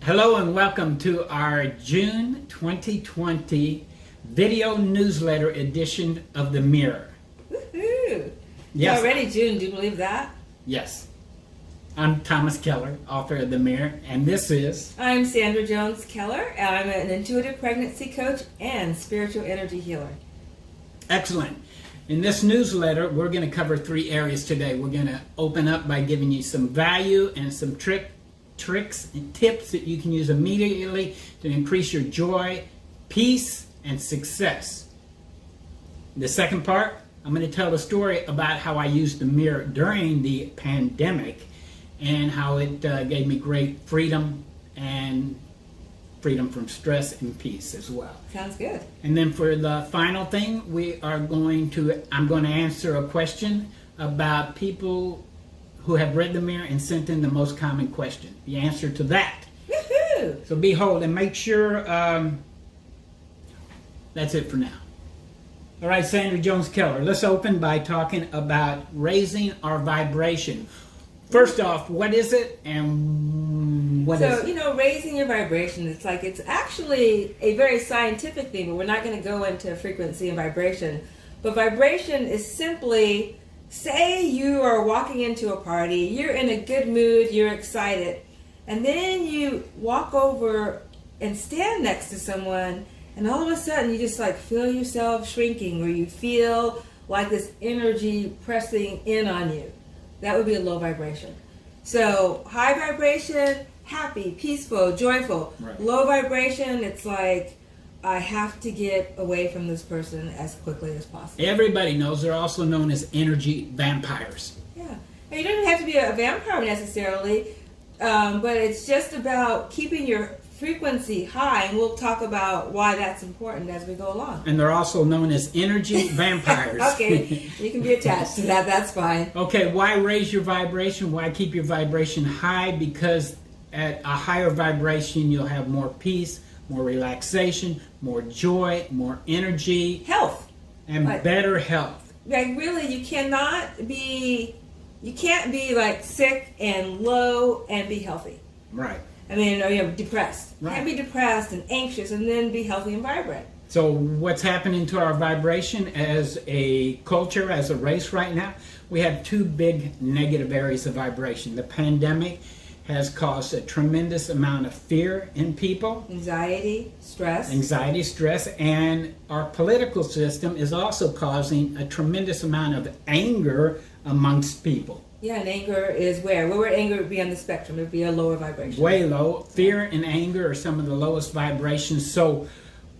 Hello and welcome to our June 2020 video newsletter edition of The Mirror. Woohoo! Yes. It's already June, do you believe that? Yes. I'm Thomas Keller, author of The Mirror, and this is... I'm Sandra Jones Keller, and I'm an intuitive pregnancy coach and spiritual energy healer. Excellent. In this newsletter, we're going to cover three areas today. We're going to open up by giving you some value and some tricks and tips that you can use immediately to increase your joy, peace, and success. The second part, I'm going to tell a story about how I used the mirror during the pandemic and how it gave me great freedom and freedom from stress and peace as well. Sounds good. And then for the final thing, I'm going to answer a question about people who have read the mirror and sent in the most common question. The answer to that. Woohoo! So behold and make sure that's it for now. All right, Sandra Jones Keller, let's open by talking about raising our vibration. First off, what is it and what is it? So, raising your vibration, it's actually a very scientific thing, but we're not going to go into frequency and vibration. But vibration is simply, say you are walking into a party, you're in a good mood, you're excited, and then you walk over and stand next to someone, and all of a sudden you just feel yourself shrinking, or you feel like this energy pressing in on you. That would be a low vibration. So high vibration, happy, peaceful, joyful. Right. Low vibration, it's like, I have to get away from this person as quickly as possible. Everybody knows they're also known as energy vampires. Yeah. And you don't have to be a vampire necessarily, but it's just about keeping your frequency high, and we'll talk about why that's important as we go along. And they're also known as energy vampires. Okay, you can be attached to that, that's fine. Okay, why raise your vibration? Why keep your vibration high? Because at a higher vibration, you'll have more peace, more relaxation, more joy, more energy. Health. And better health. Really, you can't be sick and low and be healthy. Right. Depressed. Right. Can't be depressed and anxious and then be healthy and vibrant. So what's happening to our vibration as a culture, as a race right now? We have two big negative areas of vibration. The pandemic has caused a tremendous amount of fear in people. Anxiety, stress, and our political system is also causing a tremendous amount of anger amongst people. Yeah, and anger is where would anger be on the spectrum? It would be a lower vibration. Way low. Fear and anger are some of the lowest vibrations. So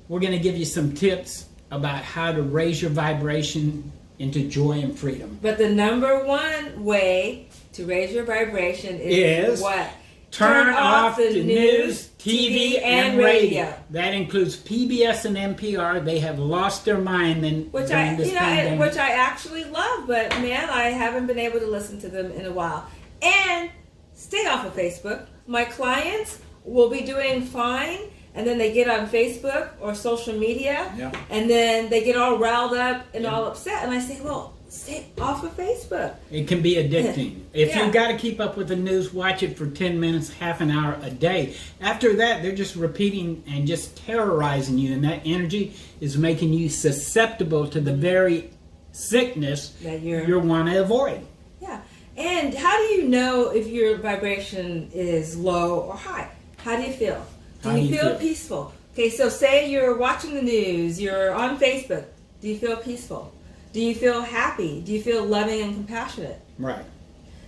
we're going to give you some tips about how to raise your vibration into joy and freedom. But the number one way to raise your vibration is what? Turn off the news, TV, and radio. That includes PBS and NPR. They have lost their mind during this pandemic. Which I actually love, but man, I haven't been able to listen to them in a while. And stay off of Facebook. My clients will be doing fine, and then they get on Facebook or social media, and then they get all riled up and all upset. And I say, well, stay off of Facebook. It can be addicting. If you've got to keep up with the news, watch it for 10 minutes, half an hour a day. After that, they're just repeating and just terrorizing you, and that energy is making you susceptible to the very sickness that you want to avoid. Yeah. And how do you know if your vibration is low or high? How do you feel? Do you feel peaceful? Okay, so say you're watching the news, you're on Facebook. Do you feel peaceful? Do you feel happy? Do you feel loving and compassionate? Right.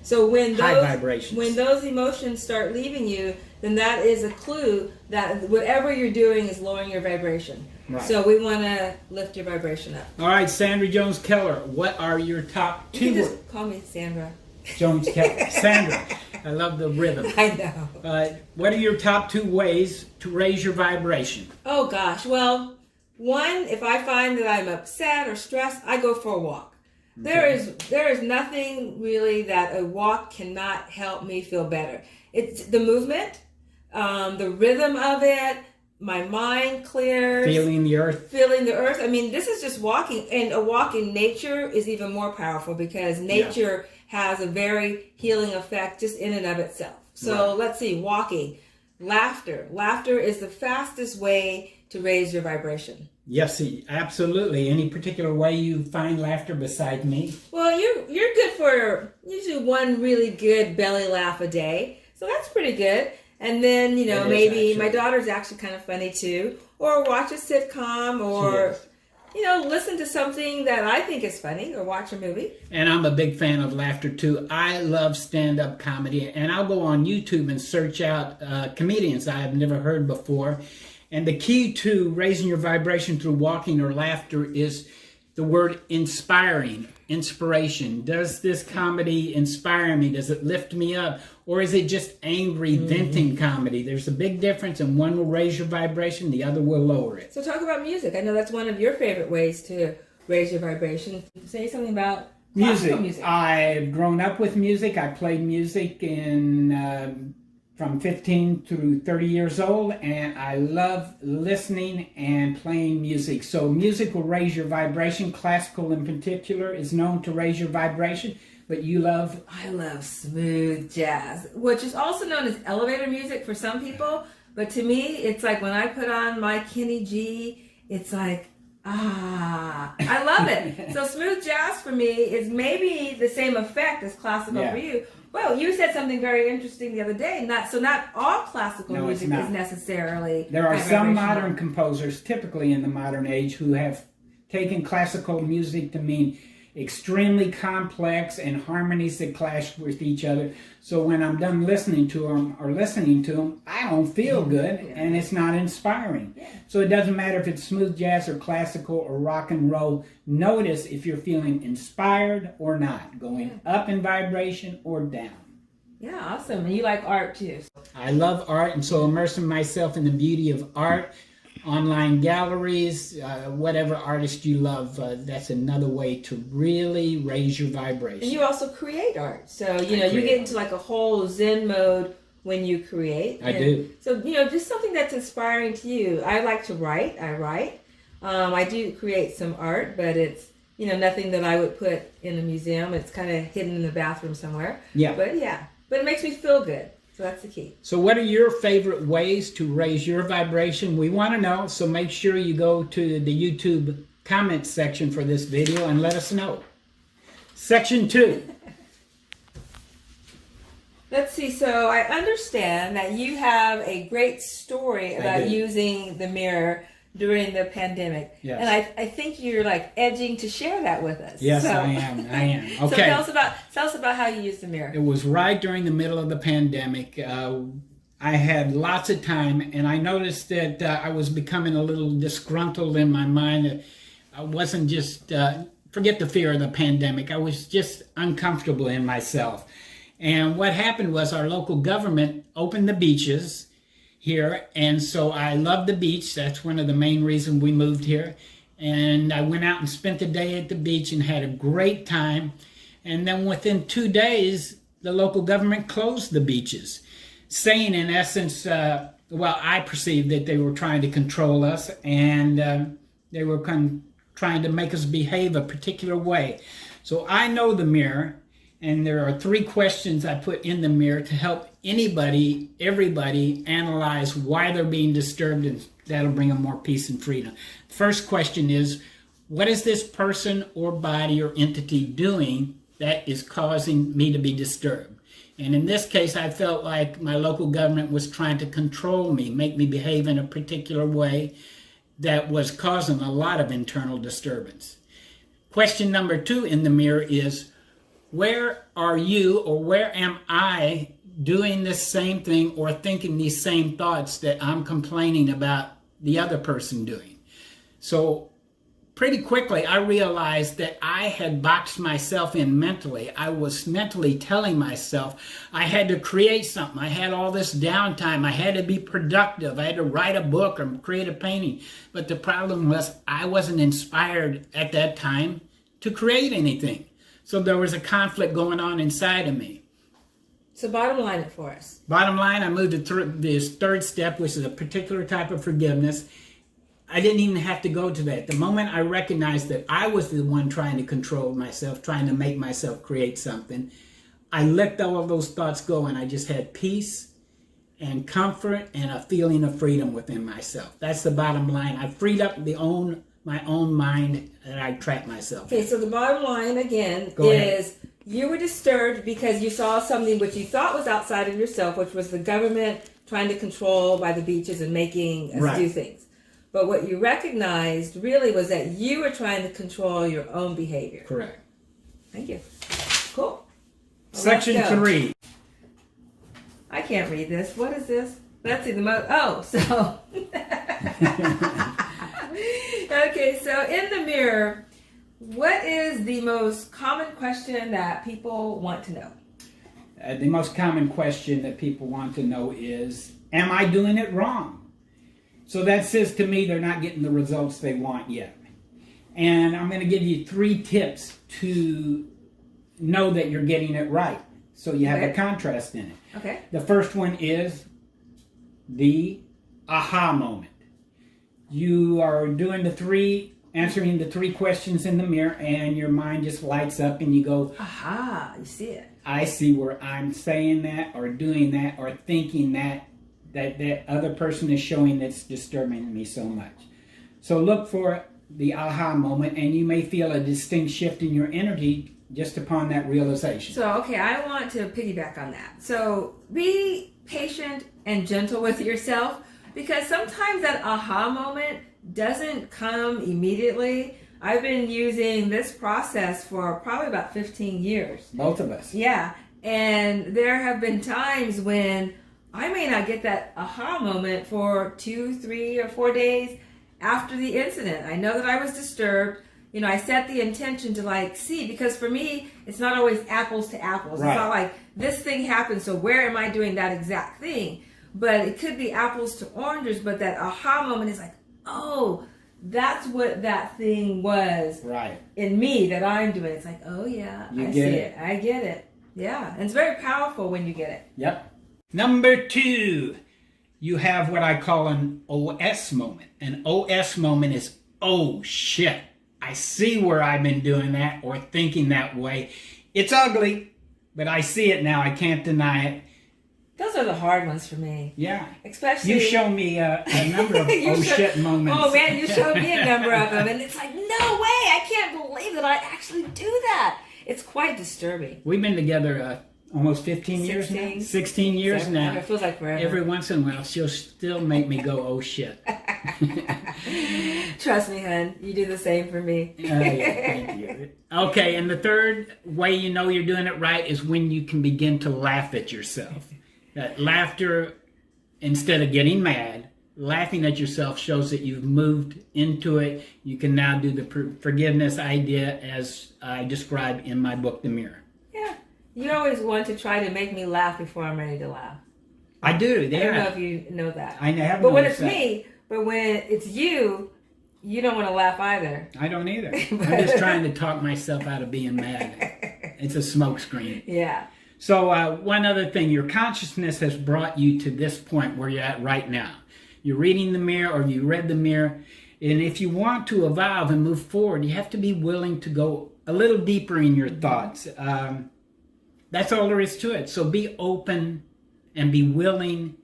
So when those emotions start leaving you, then that is a clue that whatever you're doing is lowering your vibration. Right. So we want to lift your vibration up. All right, Sandra Jones Keller, what are your top two? You can just call me Sandra. Jones Keller. Sandra. I love the rhythm. I know. What are your top two ways to raise your vibration? Oh gosh, well, one, if I find that I'm upset or stressed, I go for a walk. Okay. There is nothing really that a walk cannot help me feel better. It's the movement, the rhythm of it, my mind clears. Feeling the earth. This is just walking, and a walk in nature is even more powerful because nature has a very healing effect just in and of itself. So let's see, walking. laughter. Laughter is the fastest way to raise your vibration. Yes, absolutely. Any particular way you find laughter besides me? Well, you're good for usually one really good belly laugh a day, so that's pretty good. And then maybe my daughter's actually kind of funny too, or watch a sitcom, or listen to something that I think is funny, or watch a movie. And I'm a big fan of laughter too. I love stand-up comedy, and I'll go on YouTube and search out comedians I have never heard before. And the key to raising your vibration through walking or laughter is the word inspiring, inspiration. Does this comedy inspire me? Does it lift me up? Or is it just angry, venting comedy? There's a big difference, and one will raise your vibration, the other will lower it. So talk about music. I know that's one of your favorite ways to raise your vibration. Say something about music. I've grown up with music. I played music from 15 through 30 years old, and I love listening and playing music. So music will raise your vibration. Classical in particular is known to raise your vibration, but you love? I love smooth jazz, which is also known as elevator music for some people, but to me, it's like when I put on my Kenny G, it's like, I love it. So smooth jazz for me is maybe the same effect as classical for you. Well, you said something very interesting the other day. Not all classical music is necessarily. There are some modern composers, typically in the modern age, who have taken classical music to mean extremely complex and harmonies that clash with each other. So when I'm done listening to them, I don't feel good, and it's not inspiring. Yeah. So it doesn't matter if it's smooth jazz or classical or rock and roll. Notice if you're feeling inspired or not, going up in vibration or down. Yeah, awesome. And you like art too. I love art, and so immersing myself in the beauty of art, online galleries, whatever artist you love, that's another way to really raise your vibration. And you also create art. So, you get into like a whole Zen mode when you create. I do. So, just something that's inspiring to you. I like to write. I write. I do create some art, but it's, nothing that I would put in a museum. It's kind of hidden in the bathroom somewhere. Yeah. But it makes me feel good. So that's the key. So what are your favorite ways to raise your vibration? We want to know, so make sure you go to the YouTube comment section for this video and let us know. Section 2. Let's see. So I understand that you have a great story about using the mirror during the pandemic. Yes. And I think you're like edging to share that with us. Yes, I am. Okay. So tell us about how you use the mirror. It was right during the middle of the pandemic. I had lots of time, and I noticed that I was becoming a little disgruntled in my mind. I wasn't just, forget the fear of the pandemic, I was just uncomfortable in myself. And what happened was our local government opened the beaches here, and so I love the beach. That's one of the main reasons we moved here. And I went out and spent the day at the beach and had a great time. And then within 2 days, the local government closed the beaches, saying in essence, I perceived that they were trying to control us, and they were trying to make us behave a particular way. So I know the mirror, and there are 3 questions I put in the mirror to help everybody analyze why they're being disturbed, and that'll bring them more peace and freedom. First question is, what is this person or body or entity doing that is causing me to be disturbed? And in this case, I felt like my local government was trying to control me, make me behave in a particular way that was causing a lot of internal disturbance. Question number 2 in the mirror is, where are you, or where am I doing this same thing or thinking these same thoughts that I'm complaining about the other person doing? So pretty quickly I realized that I had boxed myself in mentally. I was mentally telling myself I had to create something. I had all this downtime. I had to be productive. I had to write a book or create a painting. But the problem was I wasn't inspired at that time to create anything. So there was a conflict going on inside of me. So bottom line it for us. Bottom line, I moved to this 3rd step, which is a particular type of forgiveness. I didn't even have to go to that. The moment I recognized that I was the one trying to control myself, trying to make myself create something, I let all of those thoughts go, and I just had peace and comfort and a feeling of freedom within myself. That's the bottom line. I've freed up my own mind, and I trap myself. Okay, so the bottom line again Go ahead. is you were disturbed because you saw something which you thought was outside of yourself, which was the government trying to control by the beaches and making us Right. do things. But what you recognized really was that you were trying to control your own behavior. Correct. Thank you. Cool. Well, Section let's go. 3. I can't read this. What is this? Let's see the so. Okay, so in the mirror, what is the most common question that people want to know? The most common question that people want to know is, am I doing it wrong? So that says to me they're not getting the results they want yet. And I'm going to give you 3 tips to know that you're getting it right. So you have Okay. a contrast in it. Okay. The first one is the aha moment. You are answering the 3 questions in the mirror, and your mind just lights up and you go, Aha, you see it. I see where I'm saying that or doing that or thinking that other person is showing that's disturbing me so much. So look for the aha moment, and you may feel a distinct shift in your energy just upon that realization. So, okay, I want to piggyback on that. So, be patient and gentle with yourself, because sometimes that aha moment doesn't come immediately. I've been using this process for probably about 15 years. Both of us. Yeah, and there have been times when I may not get that aha moment for 2, 3, or 4 days after the incident. I know that I was disturbed. You know, I set the intention to see, because for me, it's not always apples to apples. Right. It's not like this thing happened, so where am I doing that exact thing? But it could be apples to oranges, but that aha moment is like, oh, that's what that thing was Right. in me that I'm doing. It's like, oh yeah, You I get see it. it. I get it. Yeah, and it's very powerful when you get it. Yep. Number 2, you have what I call an OS moment. An OS moment is, oh shit, I see where I've been doing that or thinking that way. It's ugly, but I see it now. I can't deny it. Those are the hard ones for me. Yeah. Especially You show me a number of You oh show- shit moments. Oh man, you showed me a number of them, and it's like, no way, I can't believe that I actually do that. It's quite disturbing. We've been together almost 15 years now. 16. 16 years now. It feels like forever. Every once in a while, she'll still make me go, oh shit. Trust me, hun, you do the same for me. Yeah, thank you. Okay, and the third way you know you're doing it right is when you can begin to laugh at yourself. That laughter, instead of getting mad, laughing at yourself shows that you've moved into it. You can now do the forgiveness idea as I describe in my book, The Mirror. Yeah, you always want to try to make me laugh before I'm ready to laugh. I do, yeah. I don't know if you know that. I have But when noticed it's that. me, but when it's you, you don't want to laugh either. I don't either. I'm just trying to talk myself out of being mad. It's a smokescreen. Yeah. So one other thing, your consciousness has brought you to this point where you're at right now. You're reading the mirror, or you read the mirror, and if you want to evolve and move forward, you have to be willing to go a little deeper in your thoughts. That's all there is to it. So be open and be willing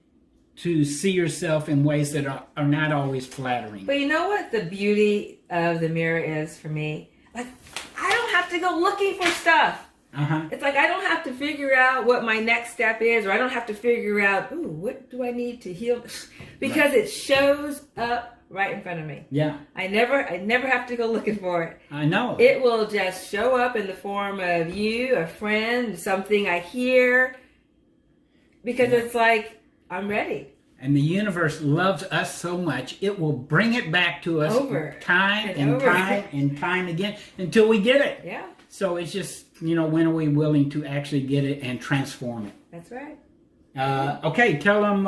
to see yourself in ways that are not always flattering. But you know what the beauty of the mirror is for me? Like, I don't have to go looking for stuff. Uh-huh. It's like I don't have to figure out what my next step is, or I don't have to figure out, ooh, what do I need to heal? Because it shows up right in front of me. Yeah, I never have to go looking for it. I know. It will just show up in the form of you, a friend, something I hear, because it's like, I'm ready. And the universe loves us so much, it will bring it back to us Over time and and over. time and time again until we get it. Yeah, So it's just, when are we willing to actually get it and transform it? that's right. Okay, tell them,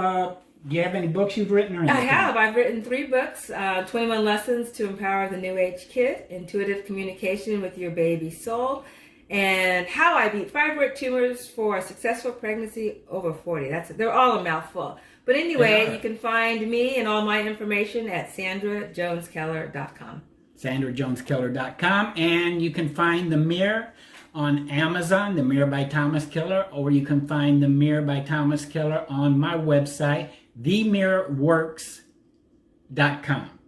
do you have any books you've written or anything? I have. I've written 3 books, 21 Lessons to Empower the New Age Kid, Intuitive Communication with Your Baby Soul, and How I Beat Fibroid Tumors for a Successful Pregnancy Over 40. They're all a mouthful. But anyway, Yeah. you can find me and all my information at sandrajoneskeller.com. sandrajoneskeller.com, and you can find The Mirror on Amazon, The Mirror by Thomas Keller, or you can find The Mirror by Thomas Keller on my website, themirrorworks.com.